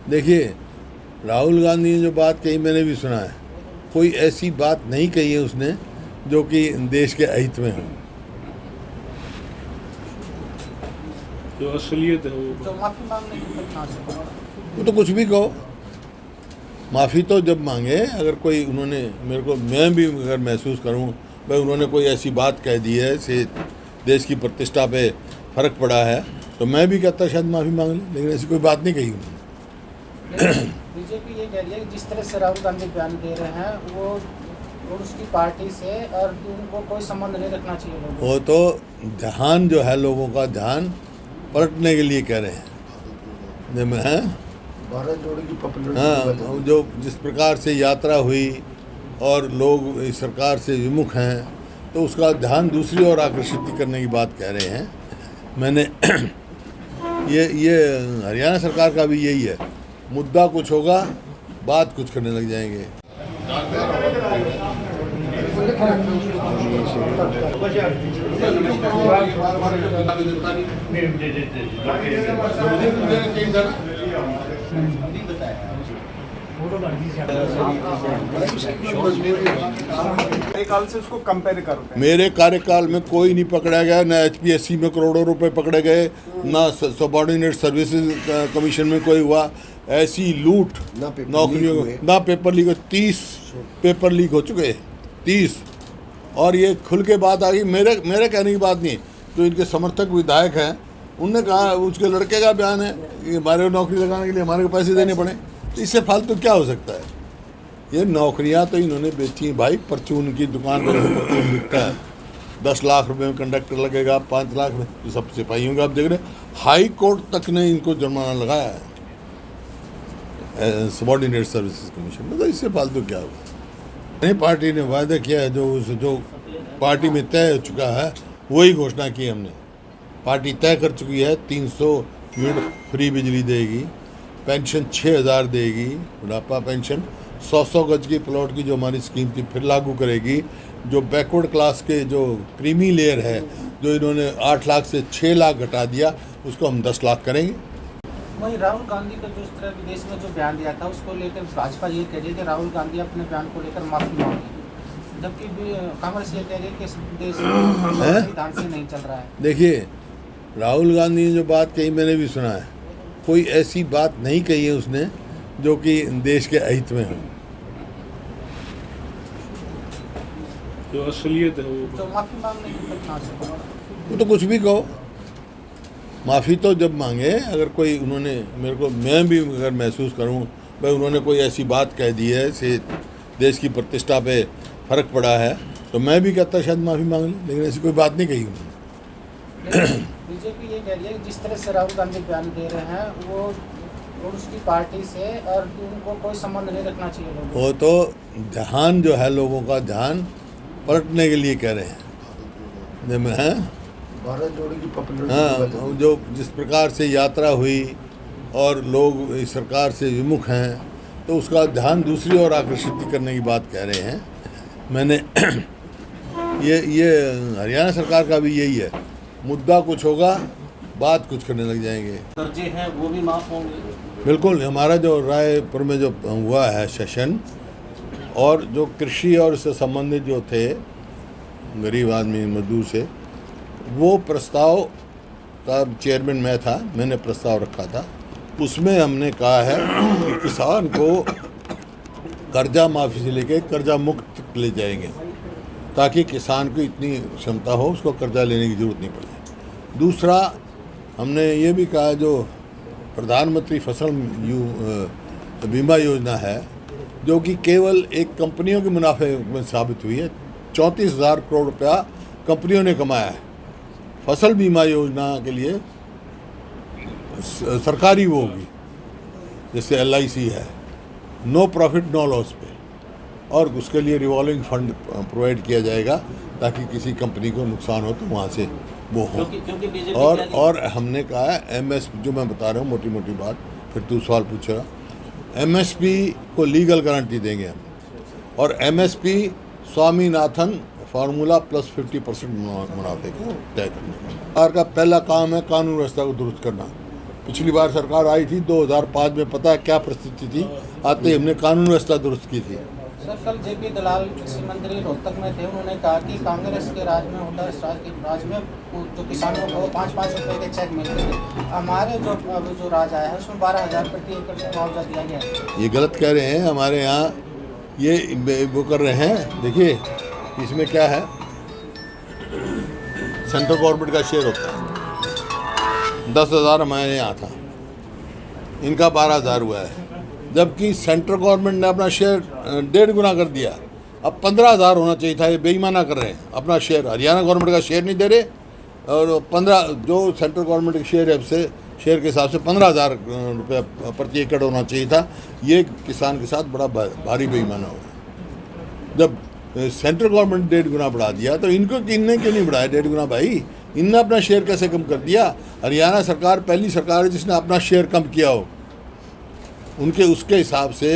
देखिए, राहुल गांधी ने जो बात कही मैंने भी सुना है। कोई ऐसी बात नहीं कही है उसने जो कि देश के अहित में हो। जो असलियत है वो तो माफी मांगने की घटना से वो तो कुछ भी कहो, माफ़ी तो जब मांगे। अगर कोई उन्होंने मेरे को, मैं भी अगर महसूस करूं भाई उन्होंने कोई ऐसी बात कह दी है से देश की प्रतिष्ठा पे फ़र्क पड़ा है, तो मैं भी कहता शायद माफ़ी मांग लें, लेकिन ऐसी कोई बात नहीं कही उन्होंने। बीजेपी ये कह रही है कि जिस तरह से राहुल गांधी बयान दे रहे हैं वो उसकी पार्टी से और उनको कोई संबंध नहीं रखना चाहिए लोगों वो तो ध्यान जो है लोगों का ध्यान पलटने के लिए कह रहे हैं। हैं भारत जोड़ो की पॉपुलर हाँ, जो जिस प्रकार से यात्रा हुई और लोग इस सरकार से विमुख हैं, तो उसका ध्यान दूसरी ओर आकर्षित करने की बात कह रहे हैं। मैंने ये हरियाणा सरकार का भी यही है, मुद्दा कुछ होगा, बात कुछ करने लग जाएंगे। कार्यकाल से उसको कंपेयर करते हैं। मेरे कार्यकाल में कोई नहीं पकड़ा गया, ना एचपीएससी में करोड़ों रुपए पकड़े गए, ना सबॉर्डिनेट सर्विसेज कमीशन में कोई हुआ। ऐसी लूट नौकरियों, ना पेपर लीक, 30 पेपर लीक हो चुके हैं, 30। और ये खुल के बात आ गई, मेरे कहने की बात नहीं, जो इनके समर्थक विधायक हैं उनने कहा, उसके लड़के का बयान है कि हमारे नौकरी लगाने के लिए हमारे को पैसे देने पड़े। इससे फालतू क्या हो सकता है? ये नौकरियां तो इन्होंने बेची भाई, परचून की दुकान पर परचून बिकता है, 10 लाख रुपए में कंडक्टर लगेगा, 5 लाख में तो सब सिपाहियों का। आप देख रहे हाई कोर्ट तक ने इनको जुर्माना लगाया है सबॉर्डिनेट सर्विसेज कमीशन में। तो इससे फालतू क्या होगा? नहीं, पार्टी ने वायदा किया है, जो पार्टी में तय हो चुका है वही घोषणा की हमने। पार्टी तय कर चुकी है, 300 यूनिट फ्री बिजली देगी, पेंशन 6000 देगी, बुढ़ापा पेंशन, 100 गज की प्लॉट की जो हमारी स्कीम थी फिर लागू करेगी। जो बैकवर्ड क्लास के जो क्रीमी लेयर है, जो इन्होंने 8 लाख से 6 लाख घटा दिया, उसको हम 10 लाख करेंगे। वहीं राहुल गांधी का जिस तरह विदेश में जो बयान दिया था उसको लेकर भाजपा ये कह रही है कि राहुल गांधी अपने बयान को लेकर माफी मांगे, जबकि कांग्रेस ये कह रही है कि इस देश में संविधान से नहीं चल रहा है। देखिए, राहुल गांधी ने जो बात कही मैंने भी सुना है। कोई ऐसी बात नहीं कही है उसने जो कि देश के अहित में हो। जो असलियत है वो तो माफी मांगने की घटना से वो तो कुछ भी कहो, माफ़ी तो जब मांगे। अगर कोई उन्होंने मेरे को, मैं भी अगर महसूस करूं भाई उन्होंने कोई ऐसी बात कह दी है से देश की प्रतिष्ठा पे फ़र्क पड़ा है, तो मैं भी कहता शायद माफ़ी मांग लें, लेकिन ऐसी कोई बात नहीं कही उन्होंने। बीजेपी ये कह रही है कि जिस तरह से राहुल गांधी बयान दे रहे हैं वो उसकी पार्टी से और उनको कोई संबंध नहीं रखना चाहिए लोगों वो तो ध्यान जो है लोगों का ध्यान पलटने के लिए कह रहे हैं। हैं भारत जोड़ो की पॉपुलर हाँ, जो जिस प्रकार से यात्रा हुई और लोग इस सरकार से विमुख हैं, तो उसका ध्यान दूसरी ओर आकर्षित करने की बात कह रहे हैं। मैंने ये हरियाणा सरकार का भी यही है, मुद्दा कुछ होगा, बात कुछ करने लग जाएंगे। कर्जे हैं वो भी माफ होंगे। बिल्कुल, हमारा जो रायपुर में जो हुआ है सेशन, और जो कृषि और इससे संबंधित जो थे गरीब आदमी मजदूर से, वो प्रस्ताव का चेयरमैन मैं था, मैंने प्रस्ताव रखा था। उसमें हमने कहा है कि किसान को कर्जा माफ़ी से लेके कर्जा मुक्त ले जाएंगे, ताकि किसान को इतनी क्षमता हो उसको कर्जा लेने की ज़रूरत नहीं पड़े। दूसरा, हमने ये भी कहा जो प्रधानमंत्री फसल बीमा योजना है, जो कि केवल एक कंपनियों के मुनाफे में साबित हुई है, 34,000 करोड़ रुपया कंपनियों ने कमाया है। फसल बीमा योजना के लिए सरकारी वो होगी, जैसे LIC है, नो प्रॉफिट नो लॉस पे, और उसके लिए रिवॉल्विंग फंड प्रोवाइड किया जाएगा ताकि किसी कंपनी को नुकसान हो तो वहाँ से वो हो। और हमने कहा है MSP, जो मैं बता रहा हूँ मोटी मोटी बात, फिर तू सवाल पूछेगा, MSP को लीगल गारंटी देंगे हम, और MSP स्वामीनाथन फार्मूला प्लस 50% मुनाफे को तय करने का। सरकार का पहला काम है कानून व्यवस्था को दुरुस्त करना। पिछली बार सरकार आई थी 2005 में, पता है क्या परिस्थिति थी, आते ही हमने कानून व्यवस्था दुरुस्त की थी। सर कल जेपी दलाल कृषि मंत्री रोहतक में थे, उन्होंने कहा कि कांग्रेस के राज में होता है, राज में जो किसानों को 5-5 रुपए के चेक मिलते थे, हमारे जो राज आया है उसमें 12,000 प्रति एकड़ से मुआवजा दिया गया है। ये गलत कह रहे हैं, हमारे यहाँ ये वो कर रहे हैं। देखिए इसमें क्या है, सेंट्रल गवर्नमेंट का शेयर होता है, 10,000 हमारे यहाँ था, इनका 12,000 हुआ है, जबकि सेंट्रल गवर्नमेंट ने अपना शेयर 1.5 गुना कर दिया। अब 15,000 होना चाहिए था, ये बेईमाना कर रहे हैं। अपना शेयर हरियाणा गवर्नमेंट का शेयर नहीं दे रहे, और 15 जो सेंट्रल गवर्नमेंट के शेयर है, उससे शेयर के हिसाब से 15,000 रुपये प्रति एकड़ होना चाहिए था। ये किसान के साथ बड़ा भारी बेईमाना हो रहा है। जब सेंट्रल गवर्नमेंट 1.5 गुना बढ़ा दिया तो इनने क्यों नहीं बढ़ाया 1.5 गुना भाई? इनने अपना शेयर कैसे कम कर दिया? हरियाणा सरकार पहली सरकार है जिसने अपना शेयर कम किया हो, उनके उसके हिसाब से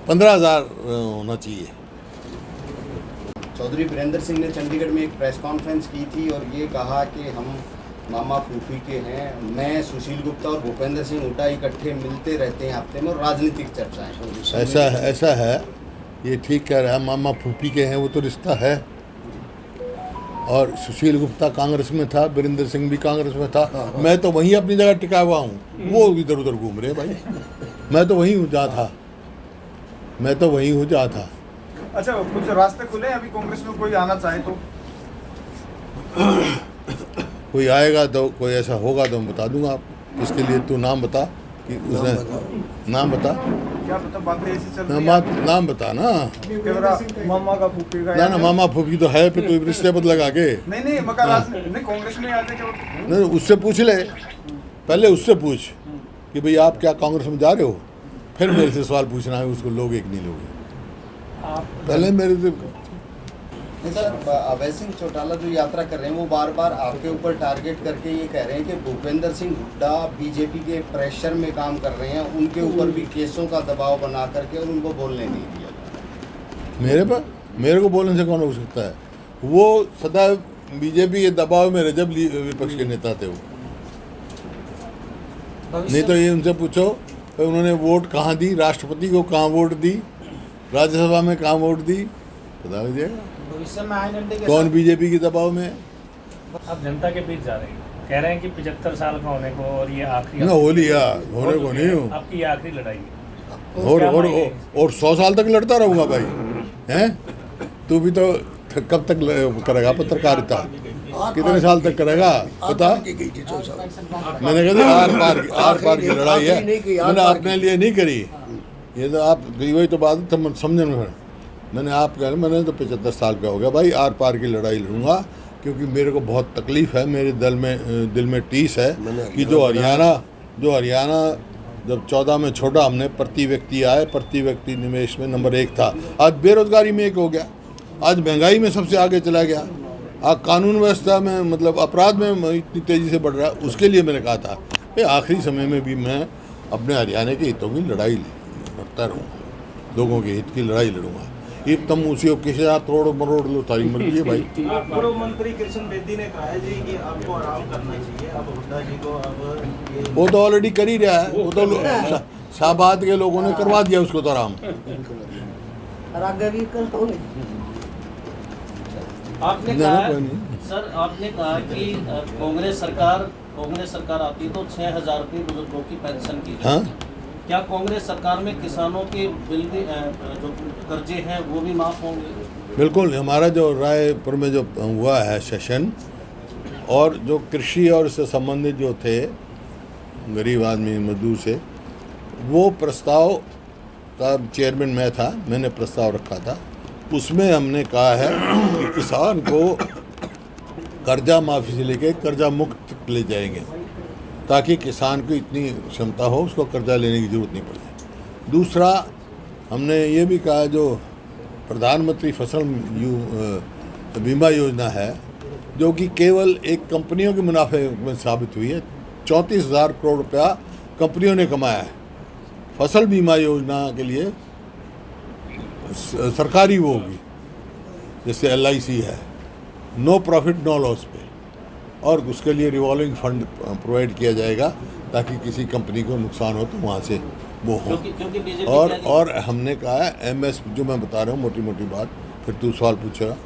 15,000 होना चाहिए। चौधरी वीरेंद्र सिंह ने चंडीगढ़ में एक प्रेस कॉन्फ्रेंस की थी और ये कहा कि हम मामा फूफी के हैं। मैं सुशील गुप्ता और भूपेंद्र सिंह हुड्डा इकट्ठे मिलते रहते हैं हफ्ते में, और राजनीतिक चर्चाएं। ऐसा है, ये ठीक कह रहा है, मामा फूफी के हैं, वो तो रिश्ता है। और सुशील गुप्ता कांग्रेस में था, वीरेंद्र सिंह भी कांग्रेस में था, मैं तो वहीं अपनी जगह टिका हुआ हूँ, वो इधर उधर घूम रहे भाई। मैं तो वहीं हूँ जहाँ था। अच्छा, कुछ रास्ते खुले अभी कांग्रेस में कोई आना चाहे तो? कोई आएगा तो, कोई ऐसा होगा तो मैं बता दूंगा आप। इसके लिए तू नाम बता कि उसने नाम बता, क्या पता बातें ऐसी चल रही हैं। नाम बता ना। मामा का फूफी का ना मामा फूफी तो है, फिर तू रिश्ते बदल लगा के नहीं मगर नहीं कांग्रेस में आ जाए। नहीं, उससे पूछ ले, पहले उससे पूछ कि भाई आप क्या कांग्रेस में जा रहे हो, फिर मेरे से सवाल पूछना है उसको लोगे कि नहीं लोगे। पहले मेरे से सर अभय सिंह चौटाला जो यात्रा कर रहे हैं वो बार बार आपके ऊपर टारगेट करके ये कह रहे हैं कि भूपेंद्र सिंह हुड्डा बीजेपी के प्रेशर में काम कर रहे हैं, उनके ऊपर भी केसों का दबाव बना करके और उनको बोलने नहीं दिया। मेरे को बोलने से कौन रोक सकता है? वो सदा बीजेपी के दबाव में रहे जब विपक्ष के नेता थे वो। नहीं तो ये उनसे पूछो उन्होंने वोट कहाँ दी, राष्ट्रपति को कहाँ वोट दी, राज्यसभा में कहाँ वोट दी, बता दीजिएगा। भविष्य में आईएनएलडी के कौन बीजेपी के दबाव में? अब जनता के बीच जा रहे हैं, कह रहे हैं कि 75 साल का होने को और ये आखिरी ना हो लिया, होने को नहीं हो, आपकी ये आखिरी लड़ाई है। और 100 साल तक लड़ता रहूंगा भाई, हैं? तू भी तो कब तक करेगा पत्रकारिता, कितने साल तक करेगा पता? मैंने कहा आर पार की लड़ाई है, मैंने अपने लिए नहीं करी। ये तो आप वही तो बात समझे में, मैंने आप कह रहे, मैंने तो 75 साल का हो गया भाई, आर पार की लड़ाई लड़ूंगा, क्योंकि मेरे को बहुत तकलीफ़ है, मेरे दिल में टीस है कि जो हरियाणा जब 14 में छोड़ा हमने, प्रति व्यक्ति निवेश में नंबर 1 था, आज बेरोजगारी में 1 हो गया, आज महंगाई में सबसे आगे चला गया, आज कानून व्यवस्था में मतलब अपराध में इतनी तेज़ी से बढ़ रहा है। उसके लिए मैंने कहा था कि आखिरी समय में भी मैं अपने हरियाणा के हितों की लड़ाई लड़ता रहूँगा, लोगों के हित की लड़ाई लड़ूंगा। ये तुम उसी किसी तोड़ मरोड़ लो तारी मर्जी है भाई। पूर्व मंत्री कृष्ण बेदी ने कहा है जी कि आपको आराम करना चाहिए, अब हुड्डा जी को अब वो तो ऑलरेडी कर ही रहा है, वो तो शाहबाद के लोगों ने करवा दिया उसको तो आराम। आपने कहा सर, आपने कहा कि कांग्रेस सरकार आती तो 6,000 रुपये बुजुर्गों की पेंशन की। हाँ, क्या कांग्रेस सरकार में किसानों के बिल भी जो कर्जे हैं वो भी माफ़ होंगे? बिल्कुल। हमारा जो रायपुर में जो हुआ है सेशन, और जो कृषि और इससे संबंधित जो थे गरीब आदमी मजदूर से, वो प्रस्ताव का चेयरमैन मैं था, मैंने प्रस्ताव रखा था। उसमें हमने कहा है कि किसान को कर्जा माफ़ी से लेके कर्जा मुक्त ले जाएंगे, ताकि किसान को इतनी क्षमता हो उसको कर्जा लेने की ज़रूरत नहीं पड़े। दूसरा, हमने ये भी कहा जो प्रधानमंत्री फसल बीमा योजना है, जो कि केवल एक कंपनियों के मुनाफे में साबित हुई है, 34,000 करोड़ रुपया कंपनियों ने कमाया है। फसल बीमा योजना के लिए सरकारी वो होगी, जैसे LIC है, नो प्रॉफिट नो लॉस पे, और उसके लिए रिवॉल्विंग फंड प्रोवाइड किया जाएगा ताकि किसी कंपनी को नुकसान हो तो वहाँ से वो हो। क्योंकि बीजेपी और हमने कहा है एमएसपी, जो मैं बता रहा हूँ मोटी मोटी बात, फिर तू सवाल पूछेगा,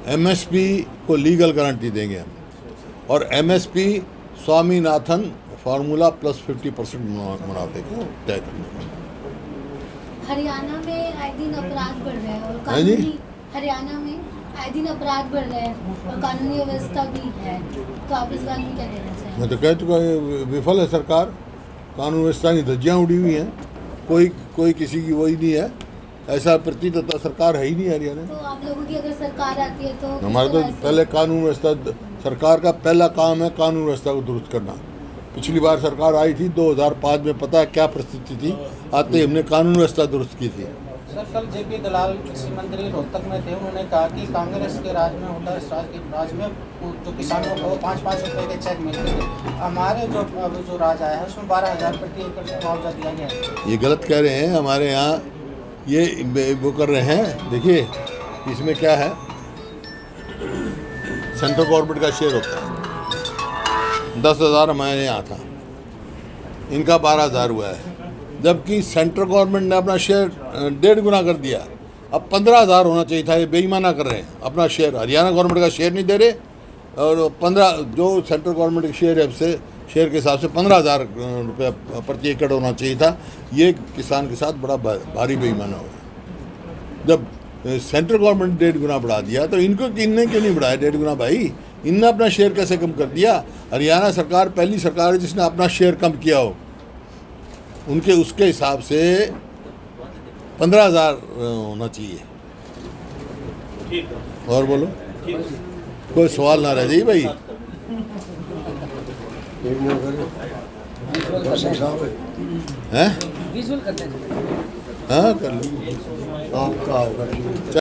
एमएसपी को लीगल गारंटी देंगे हम, और एमएसपी स्वामीनाथन फार्मूला प्लस 50% मुनाफे को तय करने का। हरियाणा में आए दिन अपराध बढ़ रहे हैं और हाँ जी? कानूनी हरियाणा में आए दिन अपराध बढ़ रहे हैं और कानूनी व्यवस्था भी है, तो आप इस बारे में क्या कहना चाहेंगे? मैं तो कह चुका ये विफल है सरकार, कानून व्यवस्था की धज्जियाँ उड़ी हुई हैं, कोई किसी की वही नहीं है, ऐसा प्रतीत होता सरकार है ही नहीं हरियाणा। तो आप लोगों की अगर सरकार आती है तो हमारा तो पहले कानून व्यवस्था, सरकार का पहला काम है कानून व्यवस्था को दुरुस्त करना। पिछली बार सरकार आई थी 2005 में, पता है क्या परिस्थिति थी, आते ही हमने कानून व्यवस्था दुरुस्त की थी। सर कल जेपी दलाल कृषि मंत्री रोहतक में थे, उन्होंने कहा कि कांग्रेस के राज में हुड्डा राज में जो किसानों को 5-5 रुपए के चेक मिलते थे, हमारे जो राज आया है उसमें 12,000 प्रति एकड़ मुआवजा दिया गया है। ये गलत कह रहे हैं, हमारे यहाँ ये वो कर रहे हैं। देखिए इसमें क्या है, सेंट्रल गवर्नमेंट का शेयर होता है, 10,000 हमारे यहाँ था, इनका 12,000 हुआ है, जबकि सेंट्रल गवर्नमेंट ने अपना शेयर 1.5 गुना कर दिया। अब 15,000 होना चाहिए था, ये बेईमाना कर रहे हैं। अपना शेयर हरियाणा गवर्नमेंट का शेयर नहीं दे रहे, और 15 जो सेंट्रल गवर्नमेंट के शेयर है उससे शेयर के हिसाब से 15,000 रुपये प्रति एकड़ होना चाहिए था। ये किसान के साथ बड़ा भारी बेईमाना हो रहा है। जब सेंट्रल गवर्नमेंट 1.5 गुना बढ़ा दिया तो इनने क्यों नहीं बढ़ाया 1.5 गुना भाई? इनने अपना शेयर कैसे कम कर दिया? हरियाणा सरकार पहली सरकार है जिसने अपना शेयर कम किया हो, उनके उसके हिसाब से 15,000 होना चाहिए। और बोलो, कोई सवाल ना रह जाइए भाई। हैं? हाँ कर लीजिए। आपका होगा।